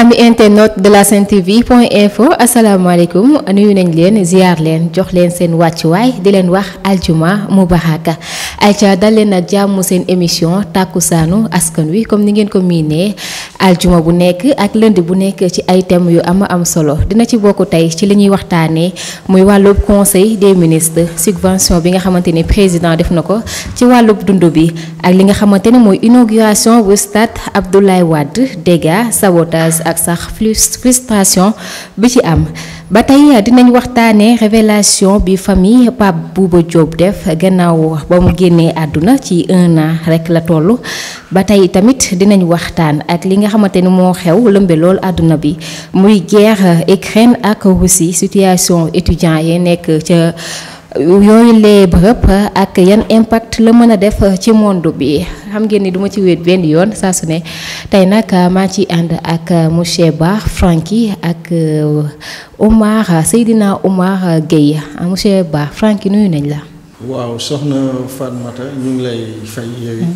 ami internet de la Sen TV point info asalaamaaleykum nuyu nañ leen ziar leen jox leen seen wàccuwaay di leen wax aljuma mubaraka ayca dal leen ak jàmm seen émission tàkkusaanu askan wi comme ni ngeen ko miinee aljuma bu nekk ak lundi bu nekk ci ay thèmes yu am solo dina ci bokk tey ci li ñuy waxtaanee muy wàllub conseil des ministres subvention bi nga xamante ni président def na ko ci wàllub dund bi ak li nga xamante ne mooy inauguration bu stade Abdoulaye Wade dégâts sabotage ak sax frustration bi ci am ba tey dinañ waxtaanee révélation bi famille Pape Bouba Diop def gannaaw ba mu génnee àdduna ci 1 an rek la toll ba tey tamit dinañ waxtaan ak li nga xamante ni moo xew lëmbe lool àdduna bi muy guerre Ukraine ak Russie situation étudiants yi nekk ca yooyu lee bërëb ak yan impact la mën a def ci monde bi xam ngeen ni duma ci wéet benn yoon saa su ne tey nag maa ci ànd ak monsieur Ba Franky ak Seydina Omar Gueye monsieur Ba Franky nuyu nañ la. waaw soxna Fatmata ñu ngi lay fay yow it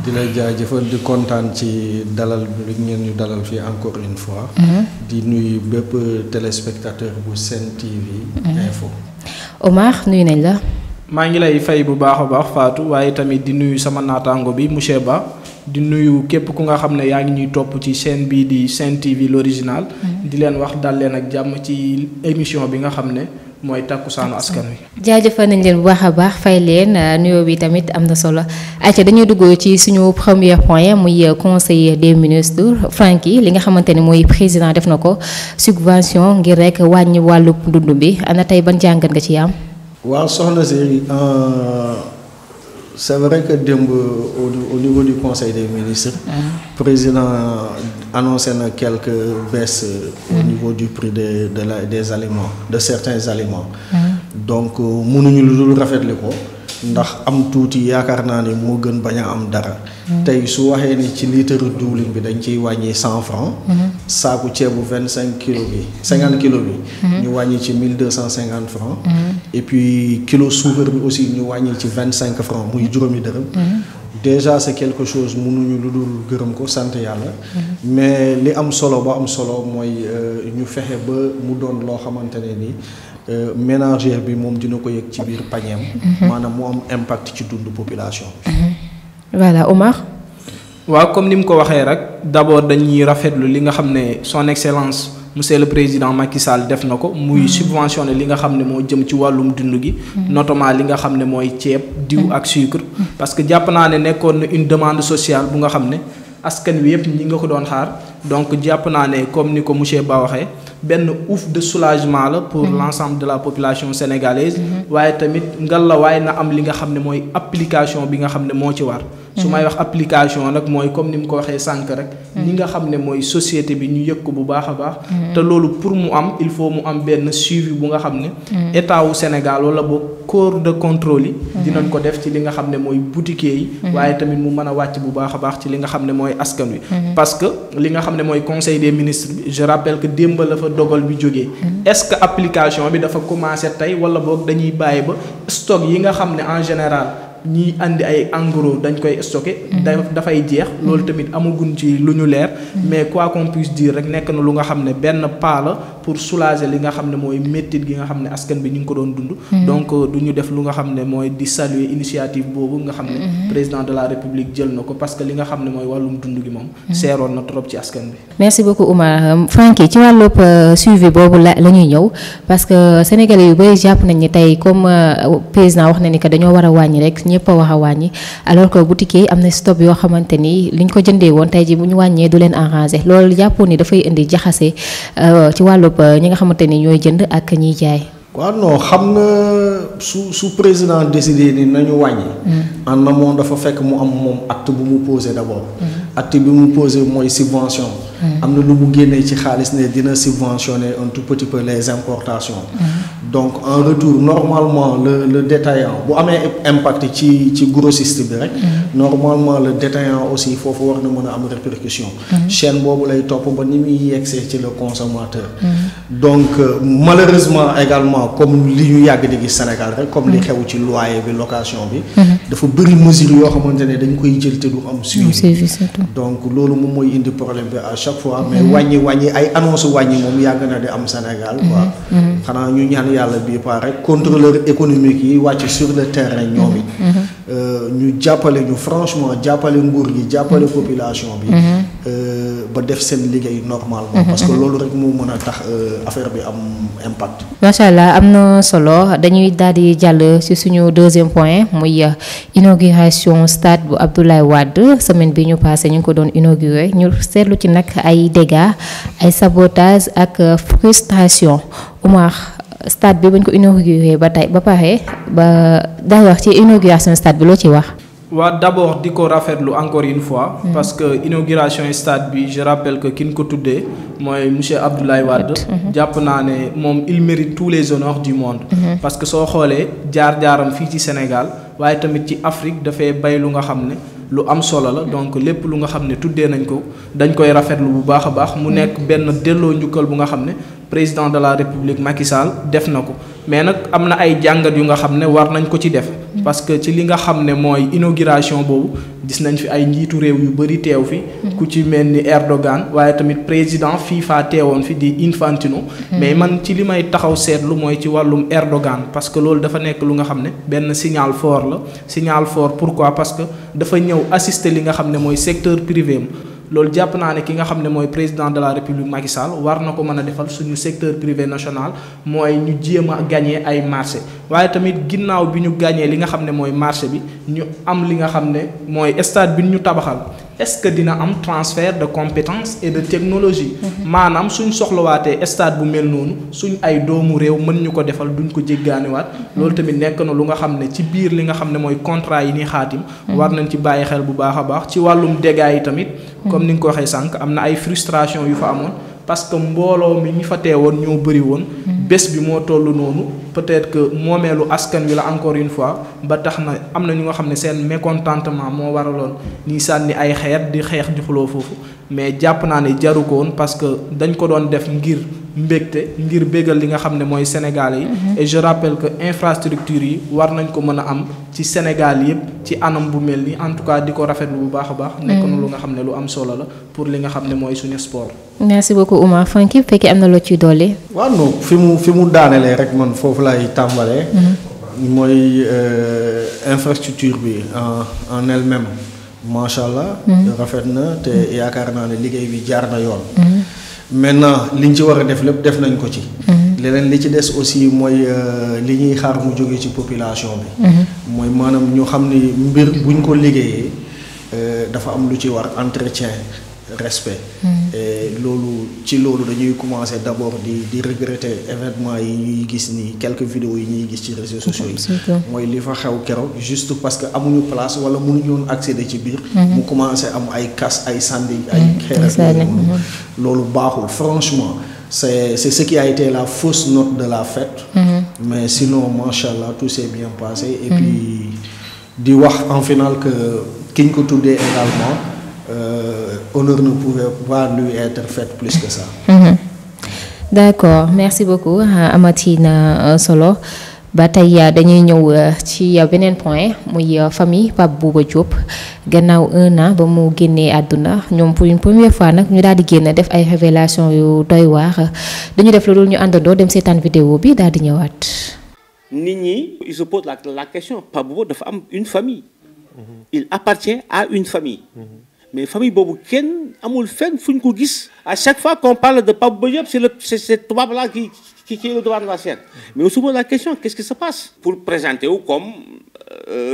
di la jaajëfal di kontaan ci dalal bi ngeen ñu dalal fii encore une fois. di nuyu bépp téléspectateur bu Sen TV info. Omar nuyu nañ la. maa ngi lay fay bu baax a baax Fatou waaye tamit di nuyu sama naataango bi monsieur Ba di nuyu képp ku nga xam ne yaa ngi ñuy topp ci chaîne bii di Sen TV l'original. di leen wax dal leen ak jàmm ci émission bi nga xam ne mooy takkusaanu askan wi. jaajëfal nañ leen bu baax a baax fay leen nuyoo bi tamit am na solo ayca dañuy dugg ci suñu premier point muy conseil des ministres Franky li nga xamante ne mooy président def na ko subvention ngir rek wàññi wàllu dund bi ana tey ban jàngat nga ci am. waaw soxna si c'est vrai que démb au niveau du conseil des ministres. président annoncé na quelques baisses au niveau du prix des aliments de certains aliments. donc mënuñu lu dul rafetlu ko ndax am tuuti yaakaar naa ne moo gën bañ a am dara. tey su waxee ni ci litre diwlin bi dañ ciy wàññi 100 francs. saaku ceebu 25 kilos bi 50 kilos bi. ñu wàññi ci 1250 francs. et puis kilo suukar bi aussi ñu wàññi ci 25 francs muy juróomi dërëm. déjà c'est quelque chose mënuñu lu dul gërëm ko sant yàlla. mais li am solo ba am solo mooy ñu fexe ba mu doon loo xamante ne ni. ménagère bi moom dina ko yëg ci biir pañeem. maanaam mu am impact ci dundu population bi. voilà Omar. waaw comme ni mu ko waxee rek d'abord dañuy rafetlu li nga xam ne son excellence monsieur le président Macky Sall def na ko muy subventionné li nga xam ne moo jëm ci wàllum dund gi. notamment li nga xam ne mooy ceeb diw ak sucre. parce que jàpp naa ne nekkoon na une demande sociale bu nga xam ne askan wi yëpp ñi nga ko doon xaar donc jàpp naa ne comme ni ko monsieur Ba waxee. benn ouf de soulagement la pour l'ensemble de la population sénégalaise. waaye tamit ngal la waaye na am li nga xam ne mooy application bi nga xam ne moo ci war. su may wax application nag mooy comme ni mu ko waxee sànq rek. li nga xam ne mooy société bi ñu yëg ko bu baax a baax. te loolu pour mu am il faut mu am benn suivi bu nga xam ne. état wu Sénégal wala boog corps de contrôle yi. dinañ ko def ci li nga xam ne mooy boutiquier yi. waaye tamit mu mën a wàcc bu baax a baax ci li nga xam ne mooy askan wi. parce que li nga xam ne mooy conseil des ministres bi je rappelle que démb la fa dogal bi jógee. est-ce que application bi dafa commencé tey wala boog dañuy bàyyi ba stock yi nga xam ne en général ñiy andi ay en gros dañ koy stocké. dafay jeex loolu tamit amaguñ ci lu ñu leer. mais quoi qu'on puisse dire rek nekk na lu nga xam ne benn pas la pour soulager li nga xam ne mooy méttit gi nga xam ne askan bi ñu ngi ko doon dund. donc du ñu def lu nga xam ne mooy di saluer initiative boobu nga xam ne. président de la république jël na ko parce que li nga xam ne mooy wàllum dund gi moom. seeroon na trop ci askan bi. merci beaucoup Oumar Franky ci wàllub suivi boobu la ñuy ñëw parce que sénégalais yu bëri jàpp nañ ni tey comme président wax na ni que dañoo war a wàññi rek. ñëpp a wax a wàññi alors que boutique yi am na stop yoo xamante ni liñ ko jëndee woon tey ji bu ñu wàññee du leen arrangé loolu jàppoon ni dafay indi jaxase ci wàllub ñi nga xamante ni ñooy jënd ak ñiy jaay. waaw non xam nga su président décidé ni nañu wàññi. en amont dafa fekk mu am moom acte bu mu posé d'abord. acte bi mu posé mooy subvention. am na lu mu génnee ci xaalis ne dina subventionner un tout petit peu les importations. donc en retour normalement le détaillant bu amee impact ci grossiste bi rek. normalement le détaillant aussi foofu war na mën a am répercussion. chaîne boobu lay topp ba ni muy yegsee ci le consommateur. donc malheureusement également comme li ñu yàgg di gis Sénégal rek comme li xew ci loyer bi location bi. dafa bëri mesures yoo xamante ne dañ koy jël te du am suivi. donc loolu moom mooy indi problème bi à chaque fois. mais wàññi ay annonce wàññi moom yàgg na di am Sénégal quoi. xanaa ñu ñaan yàlla bii pas rek contrôleur économique yi wàcc sur le terrain ñoom it. ñu jàppale ñu franchement jàppale nguur gi jàppale population bi. ba def seen liggéey normalement. parce que loolu rek moo mën a tax affaire bi am impact. macha allah am na solo dañuy daal di jàll ci suñu deuxième point muy inauguration stade bu Abdoulaye Wade semaine bi ñu passé ñu ngi ko doon inauguré ñu seetlu ci nag ay dégâts ay sabotage ak frustration Oumar stade bi bañ ko inauguré ba tey ba pare ba day wax ci inauguration stade bi loo ci wax. waa d'abord di ko rafetlu encore une fois. parce que inauguration stade bi je rappelle que ki ñu ko tuddee mooy monsieur Abdoulaye Wade. jàpp naa ne moom il mérite tous les honneurs du monde. parce que soo xoolee jaar-jaaram fii ci Sénégal waaye tamit ci Afrique dafay bay lu nga xam ne lu am solo la donc lépp lu nga xam ne tuddee nañ ko dañ koy rafetlu bu baax a baax mu nekk benn delloo njukkal bu nga xam ne président de la République Macky Sall def na ko mais nag am na ay jàngat yu nga xam ne war nañ ko ci def. parce que ci li nga xam ne mooy inauguration boobu gis nañ fi ay njiitu réew yu bëri teew fi. ku ci mel ni Erdogan waaye tamit président FIFA teewoon fi di Infantino. mais man ci li may taxaw seetlu mooy ci wàllum Erdogan parce que loolu dafa nekk lu nga xam ne benn signal fort la signal fort pourquoi parce que dafa ñëw assister li nga xam ne mooy secteur privé am. loolu jàpp naa ne ki nga xam ne mooy président de la République Macky Sall war na ko mën a defal suñu secteur privé national mooy ñu jéem a gagné ay marché waaye tamit ginnaaw bi ñu gagné li nga xam ne mooy marché bi ñu am li nga xam ne mooy stade bi ñu tabaxal est-ce que dina am transfert de compétences et de technologie. maanaam suñ soxlawaatee stade bu mel noonu suñ ay doomu réew mën ñu ko defal duñ ko jéggaaniwaat. loolu tamit nekk na lu nga xam ne ci biir li nga xam ne mooy contrat yi ni xaatim. war nañ ci bàyyi xel bu baax a baax ci wàllum dégâts yi tamit. comme ni nga ko waxee sànq am na ay frustration yu fa amoon parce que mbooloo mi ñi fa teewoon ñoo bëri woon. bés bi moo toll noonu peut-être que moomeelu askan wi la encore une fois ba tax na am na ñu nga xam ne seen mécontentement moo waraloon ñuy sànni ay xeer di xeex di xuloo foofu mais jàpp naa ne jaru ko woon parce que dañ ko doon def ngir mbégte ngir bégal li nga xam ne mooy Sénégal yi. et je rappelle que infrastructure yi war nañ ko mën a am ci Sénégal yëpp ci anam bu mel ni en tout cas di ko rafetlu bu baax a baax. nekk na lu nga xam ne lu am solo la pour li nga xam ne mooy suñu sport. merci beaucoup Oumar Franky bu fekkee am na loo ciy dolli. waaw non fi mu daanelee rek man foofu lay tàmbalee. mooy infrastructure bi en elle-même macha allah. rafet na te yaakaar naa ne liggéey bi jaar na yoon. maintenant liñ ci war a def lépp def nañ ko ci. leneen li ci des aussi mooy li ñuy xaar mu jóge ci population bi. mooy maanaam ñu xam ni mbir buñ ko liggéeyee dafa am lu ci war entretien respect. et loolu dañuy commencer d'abord di regretter événement yi ñuy gis ni quelques vidéos yi ñuy gis ci réseaux sociaux yi. mooy li fa xew keroog juste parce que amuñu place wala mënuñu woon accéder ci biir. mu commencer am ay casse ay sandi ay xeer loolu baaxul franchement c'est ce qui a été la fausse note de la fête. mais sinon machallah tout s'est bien passé. et puis di wax en final que ki ñu ko tuddee également. Honneur ne pouvait pas lui être fait plus que ça. D'accord merci beaucoup amati na solo ba tey dañuy ñëw ci beneen point muy famille Pape Bouba Diop gannaaw 1 an ba mu génnee àdduna ñoom pour une première fois nag ñu daal di génn def ay révélation yu doy waar dañu def loolu ñu àndandoo dem seetaan vidéo bi daal di ñëwaat. nit ñi il se pose la question Pape Bouba dafa am une famille. il appartient à une famille. mais famille boobu kenn amul fenn fu ñu ko gis. à chaque fois qu'on parle de Pape Bouba Diop c'est tubaab là qui est le devant de la scène. mais on se pose la question qu'est-ce qui se passe. pour présenter wu comme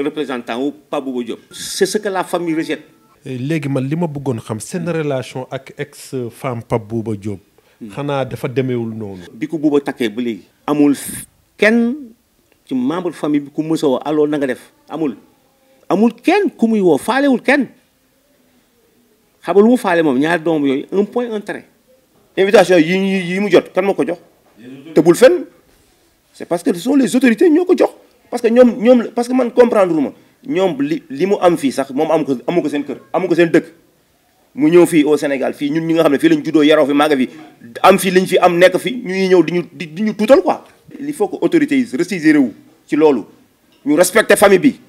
représentant wu Pape Bouba Diop. c'est ce que la famille rejette. léegi man li ma bëggoon xam seen relation ak ex femme Pape Bouba Diop. xanaa dafa demeewul noonu. bi ko Bouba takkee ba léegi. amul kenn ci membre famille bi ku mës a woo alors na nga def amul kenn ku muy woo faalewul kenn. xam nga lu mu faale moom ñaari doom yooyu un point un trait. invitation yi mu jot kan moo ko jox. te bul fenn c'est parce que ce sont les autorités ñoo ko jox. parce que ñoom parce que man comprendre ma ñoom li mu am fii sax moom amu ko seen kër amu ko seen dëkk. mu ñëw fii au Sénégal fii ñun ñi nga xam ne fii lañ juddoo yaroo fi màgg fi am fii liñ fi am nekk fi ñuy ñëw di ñu tuutal quoi. il faut que autorités yi ressaisir wu ci loolu ñu respecter famille bi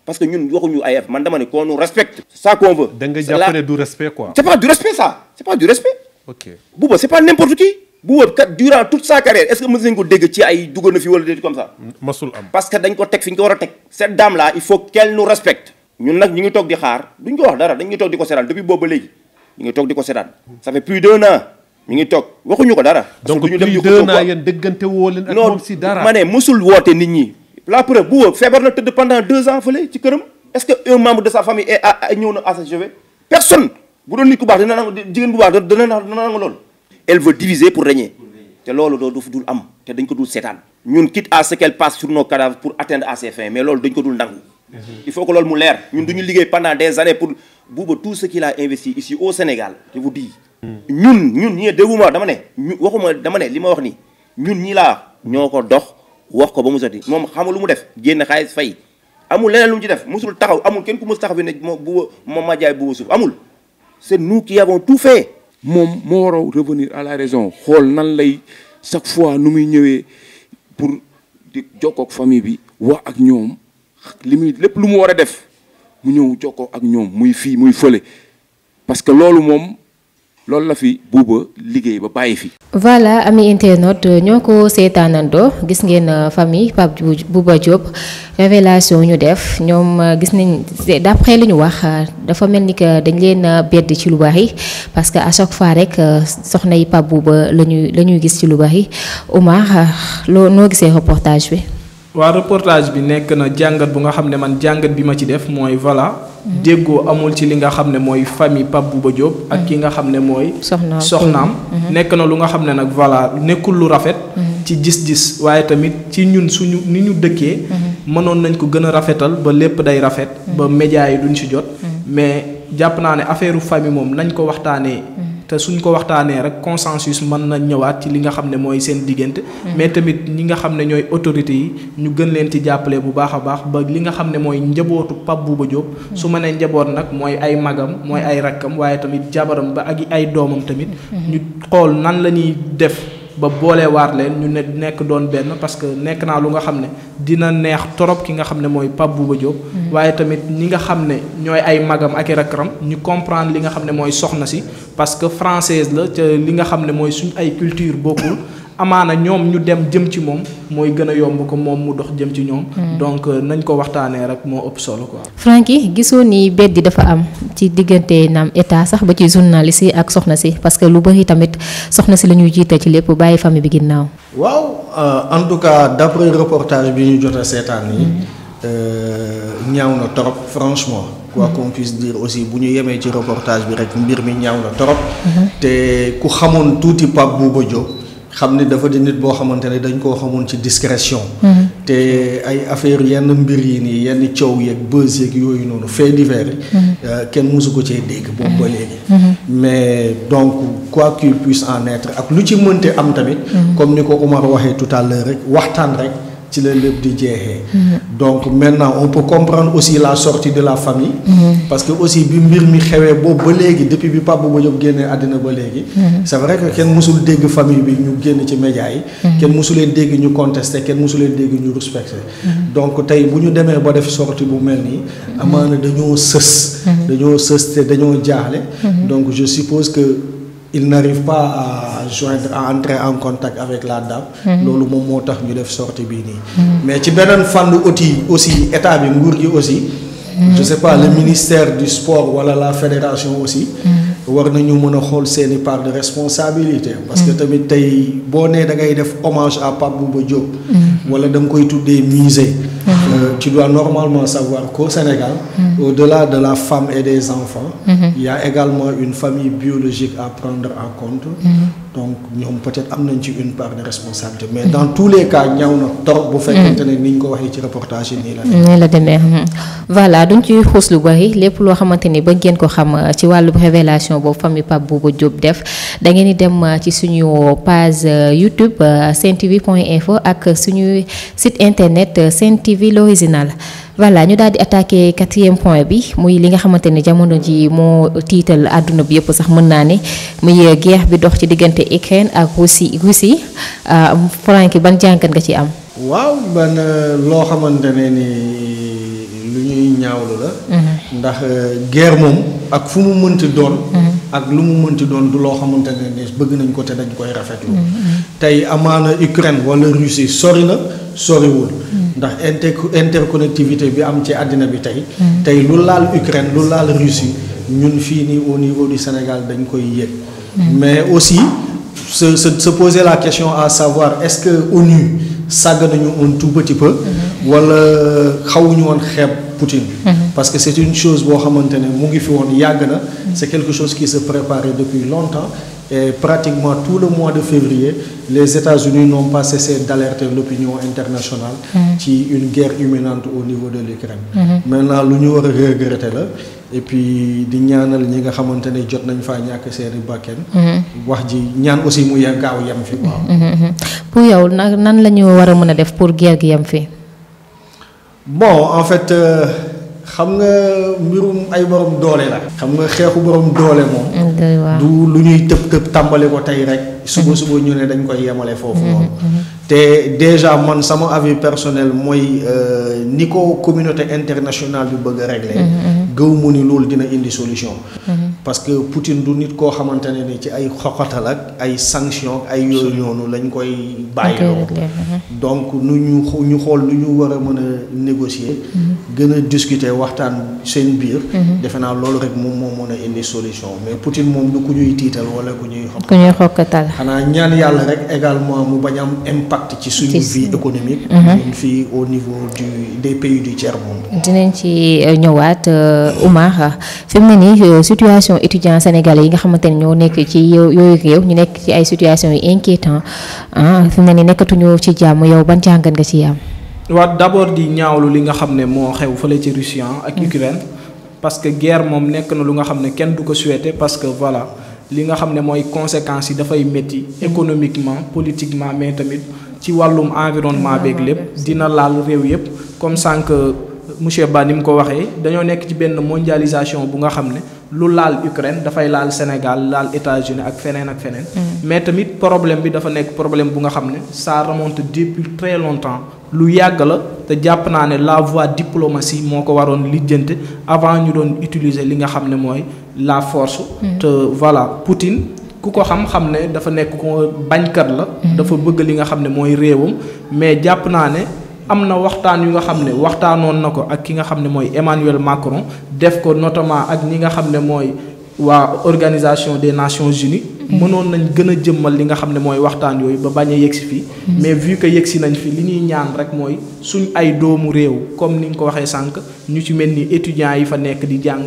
parce que ñun waxuñu ay man dama ne qu'on nous respecte. c'est ça qu'on veut. da nga jàpp ne du respect quoi. c'est pas du respect ça c'est pas du respect. ok Bouba c'est pas n'importe qui. Bouba kat durant toute sa carrière est-ce que mën nañu ko dégg ci ay dugg na fi wala déet comme ça. masul am. parce que dañ ko teg fi ñu ko war a teg. cette dame là il faut qu'elle nous respecte. ñun nag ñu ngi toog di xaar duñ ko wax dara dañ ngi toog di ko seetaan depuis boobu ba léegi ñu ngi toog di ko seetaan. ça fait plus d'1 an ñu ngi toog waxuñu ko dara. donc plus d'1 an yéen dëggante woo leen ak moom si dara. ma ne musul woote nit ñi. la preuve Bouba feebar na tëdd pendant 2 ans fële ci këram. est-ce que un membre de sa famille est ñëw na à ce chevet. personne bu doon nit ku baax dina nangu jigéen bu baax dina nangu loolu. elle veut diviser pour régner. te loolu doo dul am te dañ ko dul seetaan. ñun quitte à ce qu'elle passe sur nos cadavres pour atteindre à ses fins mais loolu dañ ko dul nangu. il faut que loolu mu leer ñun duñu liggéey pendant des années pour Bouba tout ce qu'il a investi ici au Sénégal je vous dis. ñun ñii dégguma dama ne ñu waxuma dama ne li ma wax nii ñun ñii laa ñoo ko dox wax ko ba mu sotti moom xamul lu mu def génn xaalis fay amul leneen lu mu ci def musul taxaw amul kenn ku mus taxaw fi ne moom ma jaay Bouba suuf amul. c'est nous qui avons tout fait. moom moo war a revenir à la raison xool nan lay chaque fois nu muy ñëwee pour di jokkoo ak famille bi wax ak ñoom li muy lépp lu mu war a def mu ñëw jokkoo ak ñoom muy fii muy fële parce que loolu moom loolu la fi Bouba liggéey ba bàyyi fi. voilà ami internaute ñoo ko seetaanandoo gis ngeen famille Pape Bouba Diop révélation ñu def ñoom gis nañ d'après li ñu wax dafa mel ni que dañ leen bedd ci lu bari parce que à chaque fois rek soxna yi Pape Bouba la ñuy gis ci lu bari Oumar noo gisee reportage bi. waa reportage bi nekk na jàngat bu nga xam ne man jàngat bi ma ci def mooy voilà. déggoo amul ci li nga xam ne mooy famille Pape Bouba Diop. ak ki nga xam ne mooy. soxnaam nekk na lu nga xam ne nag voilà nekkul lu rafet. ci gis-gis waaye tamit ci ñun suñu ni ñu dëkkee. mënoon nañ ko gën a rafetal ba lépp day rafet. ba médias yi duñ ci jot. mais jàpp naa ne affaire famille moom nañ ko waxtaanee. te suñ ko waxtaanee rek consensus mën na ñëwaat ci li nga xam ne mooy seen diggante. mais tamit ñi nga xam ne ñooy autorités yi ñu gën leen ci jàppale bu baax a baax ba li nga xam ne mooy njabootu Pape Bouba Diop. su ma nee njaboot nag mooy ay magam mooy ay rakkam waaye tamit jabaram ba ak ay doomam tamit. ñu xool nan la ñuy def ba boolewaat leen ñu nekk doon benn parce que nekk naa lu nga xam ne dina neex torop ki nga xam ne mooy Pape Bouba Diop. waaye tamit ñi nga xam ne ñooy ay magam ak i rakkam ñu comprendre li nga xam ne mooy soxna si parce que française la ca li nga xam ne mooy suñ ay culture bokkul amaana ñoom ñu dem jëm ci moom mooy gën a yomb ko moom mu dox jëm ci ñoom. donc nañ ko waxtaanee rek moo ëpp solo quoi. Franky gisoo ni beddi dafa am ci diggante naam état sax ba ci journaliste yi ak soxna si parce que lu bari tamit soxna si la ñuy jiite ci lépp bàyyi famille bi ginnaaw. waaw en tout cas d'après reportage bi ñu jot a seetaan yi ñaaw na trop franchement. quoi qu'on puisse dire aussi bu ñu yemee ci reportage bi rek mbir mi ñaaw na trop. te ku xamoon tuuti Pape Bouba Diop. xam ne dafa di nit boo xamante ne dañ koo xamoon ci discrétion. te ay affaire yenn mbir yi nii yenn coow yeeg buzz yeeg yooyu noonu fait divers yi. kenn mësu ko cee dégg boobu ba léegi. mais donc quoi qu'il puisse en être ak lu ci mënte am tamit. comme ni ko Oumar waxee tout à l'heure rek waxtaan rek ci la lépp di jeexee. donc maintenant on peut comprendre aussi la sortie de la famille. parce que aussi bi mbir mi xewee boobu ba léegi depuis bi Pape Bouba Diop génnee àddina ba léegi. c'est vrai que kenn mësul dégg famille bi ñu génn ci médias yi. kenn mësuleen dégg ñu contester kenn mësuleen dégg ñu respecter. donc tey bu ñu demee ba def sortie bu mel nii. amaana dañoo sës. te dañoo jaaxle. donc je suppose que. il n'arrive pas à entrer en contact avec la dame. loolu moom moo tax ñu def sortie bii nii. mais ci beneen fànn aussi état bi nguur gi aussi. je sais pas le ministère du sport wala la fédération aussi. war nañu mën a xool seeni part de responsabilité. parce que tamit tey boo nee da ngay def hommage à Pape Bouba Diop. wala da nga koy tuddee musée. tu dois normalement savoir qu'au Sénégal. au-delà de la femme et des enfants. il y a également une famille biologique à prendre en compte. donc ñoom peut-être am nañ ci une part de responsabilité mais dans tous les cas ñaaw na trop bu fekkente ne ni ñu ko waxee ci reportage yi nii la demee voilà duñ ci xuus lu bari lépp loo xamante ni ba ngeen ko xam ci wàllu révélation boobu famille Pape Bouba Diop def da ngeen di dem ci suñu page YouTube sentv.info ak suñu site internet Sen TV l'original. voilà ñu daal di attaquer 4e point bi muy li nga xamante ne jamono ji moo tiital àdduna bi yëpp sax mën naa ne muy guerre bi dox ci diggante Ukraine ak Russie Franky ban jàngat nga ci am. waaw ban loo xamante ne ni lu ñuy ñuy ñaawlu la. ndax guerre moom ak fu mu mënti doon. ak lu mu mënti doon du loo xamante ne bëgg nañ ko te dañ koy rafetlu. tey amaana Ukraine wala Russie sori na soriwul. ndax interconnectivité bi am ci àddina bi tey lu laal Ukraine lu laal Russie ñun fii nii au niveau du Sénégal dañ koy yëg. mais aussi se poser la question à savoir est-ce que ONU sàgg nañu un tout petit peu. wala xawuñu woon xeeb Poutine. parce que c'est une chose boo xamante ne mu ngi fi woon yàgg na. c'est quelque chose qui se préparait depuis longtemps. Et pratiquement tout le mois de février, les États-Unis n'ont pas cessé d'alerter l'opinion internationale ci une guerre imminente au niveau de l'Ukraine. Maintenant, lu ñu war a regretter la et puis di ñaanal ñi nga xamante ne jot nañ faa ñàkk seeni bakken. wax ji ñaan aussi mu gaaw yem fi waaw. pour yow nan la ñu war a mën a def pour guerre gi yem fi. Bon, en fait. xam nga mbirum ay borom doole la. xam nga xeexu borom doole moom. du lu ñuy tëb tàmbali ko tey rek. suba ñu ne dañ koy yemale foofu noonu. te déjà man sama avis personnel mooy ni ko communauté internationale bi bëgg a régler. gëw mu ni loolu dina indi solution. parce que Poutine du nit koo xamante ne ni ci ay xoxatal ak ay sanctions ay yooyu noonu lañ koy bàyyiloo. donc ñu xool lu ñu war a mën a négocier. gën a discuter waxtaan seen biir. defe naa loolu rek moom moo mën a indi solution mais Poutine moom du ku ñuy tiital wala ku ñuy xokkatal. xanaa ñaan yàlla rek également mu bañ am impact ci suñu vie économique. ñun fii au niveau des pays du tiers monde. dinañ ci ñëwaat Oumar fi mu ne nii situation étudiants sénégalais yi nga xamante ne ñoo nekk ci yooyu réew ñu nekk ci ay situations yu inquiétant fi mu ne nii nekkatuñu ci jàmm yow ban jàngat nga ci am. waaw d'abord di ñaawlu li nga xam ne moo xew fële ci Russie ak Ukraine parce que guerre moom nekk na lu nga xam ne kenn du ko souhaiter parce que voilà li nga xam ne mooy conséquences yi dafay métti économiquement politiquement mais tamit ci wàllum environnement beeg lépp dina laal réew yépp comme sànq monsieur Ba ni mu ko waxee dañoo nekk ci benn mondialisation bu nga xam ne lu laal Ukraine dafay laal Sénégal laal États-Unis ak feneen ak feneen. mais tamit problème bi dafa nekk problème bu nga xam ne ça remonte depuis très longtemps lu yàgg la te jàpp naa ne la voie diplomatie moo ko waroon lijjante avant ñu doon utiliser li nga xam ne mooy la force. te voilà Poutine ku ko xam ne dafa nekk ko bañkat la. dafa bëgg li nga xam ne mooy réewam mais jàpp naa ne. am na waxtaan yu nga xam ne waxtaanoon na ko ak ki nga xam ne mooy Emmanuel Macron def ko notamment ak ñi nga xam ne mooy waa Organisation des Nations Unies. mënoon nañ gën a jëmmal li nga xam ne mooy waxtaan yooyu ba bañ a yegsi fii. mais vu que yegsi nañ fi li ñuy ñaan rek mooy suñ ay doomu réew comme ni nga ko waxee sànq ñu ci mel ni étudiants yi fa nekk di jàng.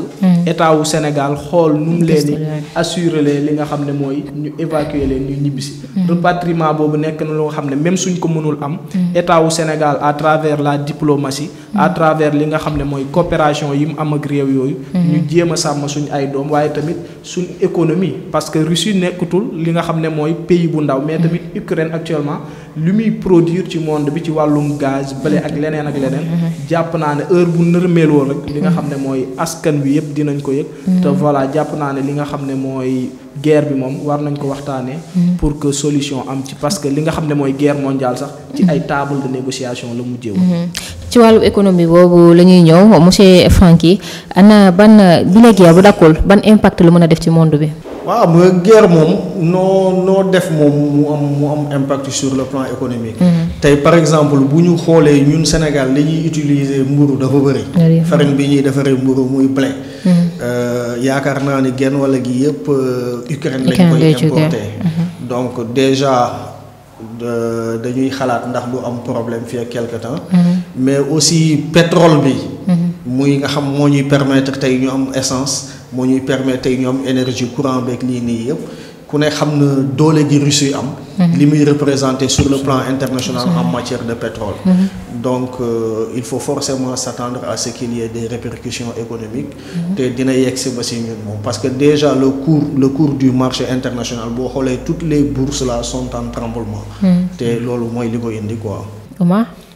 état wu Sénégal xool nu mu leen di assurer leen li nga xam ne mooy ñu évacuer leen ñu ñibbisi. rapatriement boobu nekk na loo xam ne même suñ ko mënul am. état wu Sénégal à travers la diplomatie. à travers li nga xam ne mooy coopération yi mu am ak réew yooyu. ñu jéem a sàmm suñ ay doom waaye tamit suñ économie parce que Russie nekkatul li nga xam ne mooy pays bu ndaw mais tamit Ukraine actuellement li muy produire ci monde bi ci wàllum gaz blé ak leneen ak leneen. jàpp naa ne heure bu nërmeeloo rek li nga xam ne mooy askan wi yëpp dinañ ko yëg. te voilà jàpp naa ne li nga xam ne mooy guerre bi moom war nañ ko waxtaanee. pour que solution am ci parce que li nga xam ne mooy guerre mondiale sax ci ay table de négociation la mujjee woon. ci wàllu économie boobu la ñuy ñëw monsieur Franky ana ban bi la guerre bu dakkul ban impact la mën a def ci monde bi. waaw mais guerre moom noo def moom mu am impact sur le plan économique. tey par exemple bu ñu xoolee ñun Sénégal li ñuy utiliser mburu dafa bëri. farine bi ñuy defaree mburu muy blé. yaakaar naa ni genn wala gi yëpp Ukraine lañ koy importer. donc déjà dañuy xalaat ndax du am problème fii ak quelque temps. mais aussi pétrole bi. muy nga xam moo ñuy permettre tey ñu am essence. moo ñuy permettre tey ñu am énergie courant beeg lii nii yëpp ku ne xam na doole gi Russie am. li muy représenter sur le plan international en matière de pétrole. donc il faut forcément s'attendre à ce qu'il y ait des répercussions économiques. te dina yegg si ba si ñun moom parce que déjà le cours du marché international boo xoolee toutes les bourses là sont en tremblement. te loolu mooy li ko indi quoi.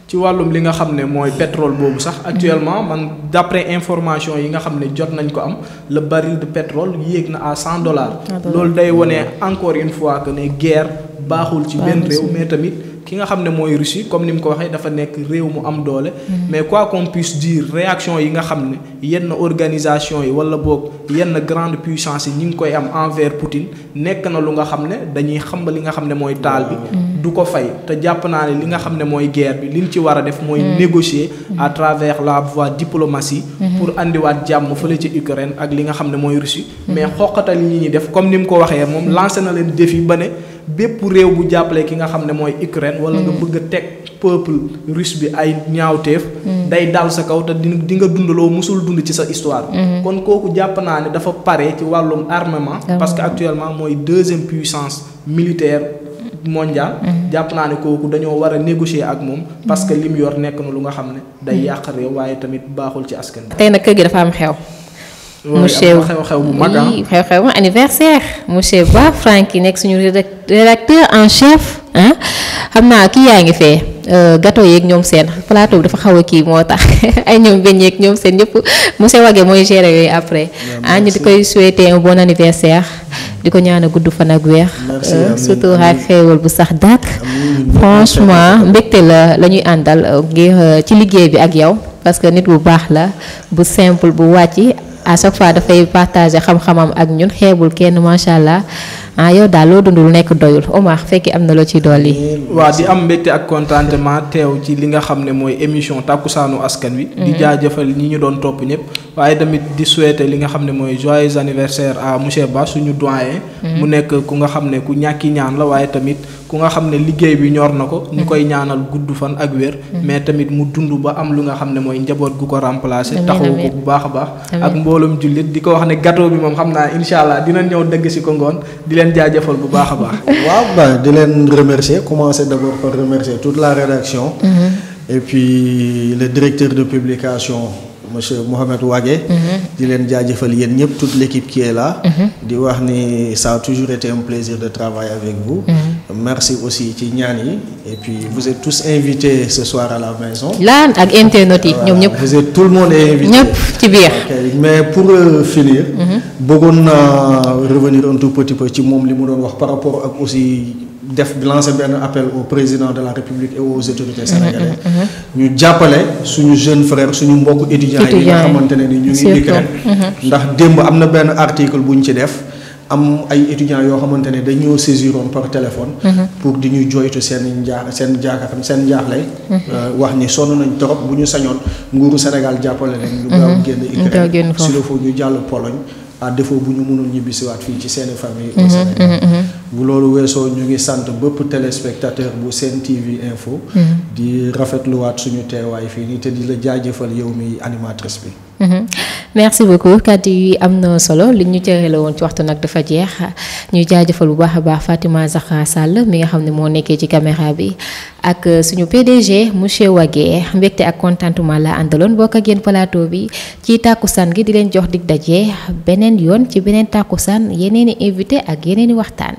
ci wàllum li nga xam ne mooy pétrole boobu sax actuellement man d'après information yi nga xam ne jot nañ ko am le baril de pétrole yéeg na à $100. loolu day wone encore une fois que ne guerre baaxul ci benn réew mais tamit ki nga xam ne mooy Russie comme ni mu ko waxee dafa nekk réew mu am doole. mais quoi qu'on puisse dire réaction yi nga xam ne yenn organisation yi wala boog yenn grande puissance yi ñi ngi koy am envers Poutine nekk na lu nga xam ne dañuy xam li nga xam ne mooy taal bi. du ko fay te jàpp naa ne li nga xam ne mooy guerre bi liñ ci war a def mooy négocier à travers la voie diplomatie. pour andiwaat jàmm fële ci Ukraine ak li nga xam ne mooy Russie. mais xoqatal yi ñuy def comme ni mu ko waxee moom lancé na leen défi ba ne bépp réew bu jàppale ki nga xam ne mooy Ukraine wala nga bëgg a teg peuple russe bi ay ñaawteef. day dal sa kaw te di nga dund loo musul dund ci sa histoire. kon kooku jàpp naa ne dafa pare ci wàllum armement. parce que actuellement mooy deuxième puissance militaire mondiale. jàpp naa ne kooku dañoo war a négocier ak moom. parce que lim yor nekk na lu nga xam ne day yàq réew waaye tamit baaxul ci askan bi. tey nag kër gi dafa am xew. monsieur xew bu mag xew anniversaire monsieur Ba Franky nekk suñu rédacteur en chef xam naa kii yaa ngi fee gâteau yeeg ñoom seen plateau bi dafa xaw a kii moo tax ay ñoom beñ yeeg ñoom seen ñëpp monsieur Wagué mooy gérer yooyu après ñu di koy souhaiter un bon anniversaire di ko ñaan a gudd fan ak weer surtout ak xéewal bu sax dàkk franchement mbégte la ñuy àndal ngir ci liggéey bi ak yow parce que nit bu baax la bu simple bu wàcc à chaque fois dafay partager xam-xamam ak ñun xeebul kenn macha allah yow daal loo dund lu nekk doyul Omar fekki am na loo ciy dolli. waaw di am mbégte ak contentement teew ci li nga xam ne mooy émission takkusaanu askan wi. di jaajëfal ñi ñu doon topp ñëpp. waaye tamit di souhaiter li nga xam ne mooy joyeux anniversaire à monsieur Ba suñu doyen. mu nekk ku nga xam ne ku ñàkki ñaan la waaye tamit ku nga xam ne liggéey bi ñor na ko. ñu koy ñaanal gudd fan ak wér. mais tamit mu dund ba am lu nga xam ne mooy njaboot gu ko remplacer. taxawu ko bu baax a baax. ak mboolum jullit di ko wax ne gâteau bi moom xam naa incha allah dina ñëw dëgg si ko ngoon di leen jaajëfal bu baax a baax. waaw ba di leen remercier commencer d'abord par remercier toute la rédaction. et puis le directeur de publication monsieur Mohamed Wagué. di leen jaajëfal yéen ñëpp toute l'équipe qui est là. di wax ni ça a toujours été un plaisir de travailler avec vous. merci aussi ci ñaan yi et puis vous êtes tous invités ce soir à la maison. laan ak internautes yi ñoom ñëpp. vous êtes tout le monde est invité. ñëpp ci biir. mais pour finir. bëggoon naa revenir un tout petit peu ci moom li mu doon wax par rapport ak aussi lancer benn appel au président de la République et aux autorités sénégalaises. ñu jàppale suñu jeune frère suñu mbokk étudiants yi nga xamante ne ni ñu ngi Ukraine. ndax démb am na benn article bu ñu ci def. am ay étudiants yoo xamante ne dañoo saisiroon par téléphone. pour di ñuy joytu seen njaaxle. wax ni sonn nañ trop bu ñu sañoon nguuru Sénégal jàppale leen. ñu gaaw génn Ukraine s'il le faut ñu jàll Pologne. à défaut bu ñu mënul ñibbisiwaat fii ci seeni famille au Sénégal. bu loolu weesoo ñu ngi sant bépp téléspectateur bu Sen TV Info. di rafetluwaat suñu teewaay fii nii te di la jaajëfal yow mi animatrice bi. merci beaucoup kàddu yi am na solo li ñu cëree la woon ci waxtu nag dafa jeex ñuy jaajëfal bu baax a baax Fatima Zahra Sall mi nga xam ne moo nekkee ci caméra bi ak suñu PDG monsieur Wagué mbégte ak contentement la àndaloon bokk ak yéen plateau bi ci tàkkusaan gi di leen jox dig daje beneen yoon ci beneen tàkkusaan yeneen i invité ak yeneen i waxtaan.